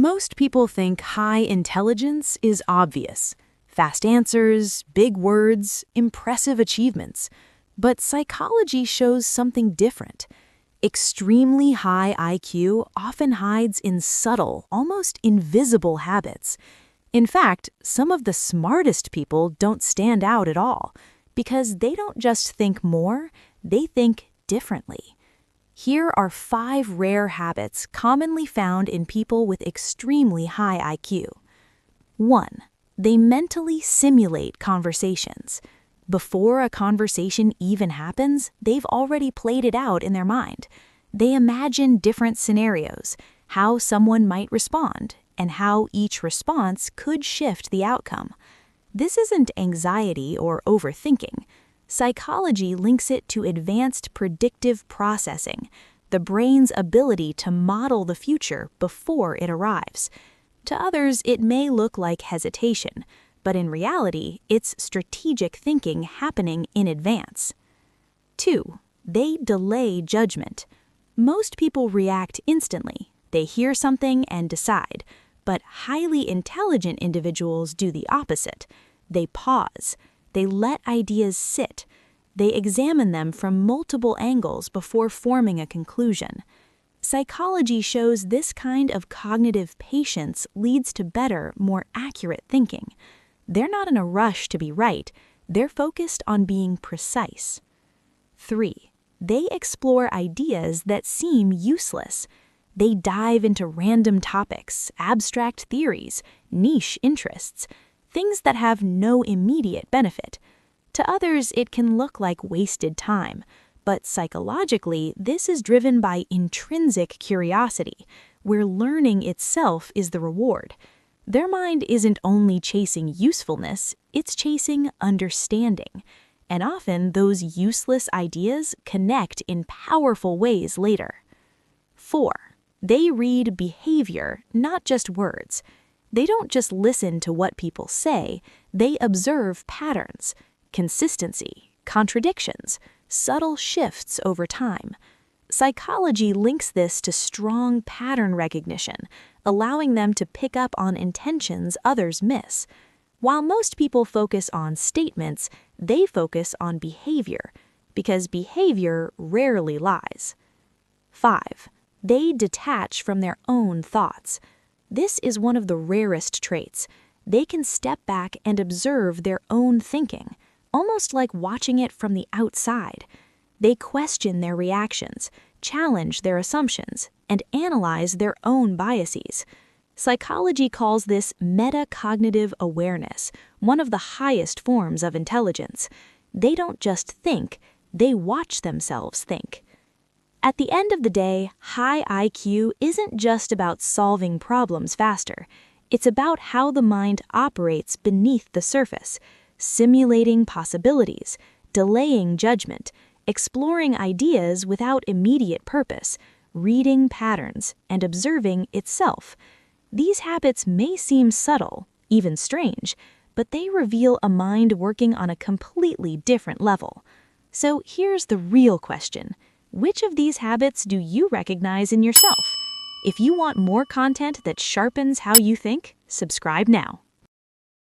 Most people think high intelligence is obvious. Fast answers, big words, impressive achievements. But psychology shows something different. Extremely high IQ often hides in subtle, almost invisible habits. In fact, some of the smartest people don't stand out at all because they don't just think more, they think differently. Here are 5 rare habits commonly found in people with extremely high IQ. 1. They mentally simulate conversations. Before a conversation even happens, they've already played it out in their mind. They imagine different scenarios, how someone might respond, and how each response could shift the outcome. This isn't anxiety or overthinking. Psychology links it to advanced predictive processing, the brain's ability to model the future before it arrives. To others, it may look like hesitation, but in reality, it's strategic thinking happening in advance. 2. They delay judgment. Most people react instantly. They hear something and decide, but highly intelligent individuals do the opposite. They pause. They let ideas sit. They examine them from multiple angles before forming a conclusion. Psychology shows this kind of cognitive patience leads to better, more accurate thinking. They're not in a rush to be right. They're focused on being precise. 3. They explore ideas that seem useless. They dive into random topics, abstract theories, niche interests, things that have no immediate benefit. To others, it can look like wasted time, but psychologically, this is driven by intrinsic curiosity, where learning itself is the reward. Their mind isn't only chasing usefulness, it's chasing understanding. And often, those useless ideas connect in powerful ways later. 4. They read behavior, not just words. They don't just listen to what people say, they observe patterns, consistency, contradictions, subtle shifts over time. Psychology links this to strong pattern recognition, allowing them to pick up on intentions others miss. While most people focus on statements, they focus on behavior, because behavior rarely lies. 5. They detach from their own thoughts. This is one of the rarest traits. They can step back and observe their own thinking, almost like watching it from the outside. They question their reactions, challenge their assumptions, and analyze their own biases. Psychology calls this metacognitive awareness, one of the highest forms of intelligence. They don't just think, they watch themselves think. At the end of the day, high IQ isn't just about solving problems faster. It's about how the mind operates beneath the surface, simulating possibilities, delaying judgment, exploring ideas without immediate purpose, reading patterns, and observing itself. These habits may seem subtle, even strange, but they reveal a mind working on a completely different level. So here's the real question. Which of these habits do you recognize in yourself? If you want more content that sharpens how you think, subscribe now.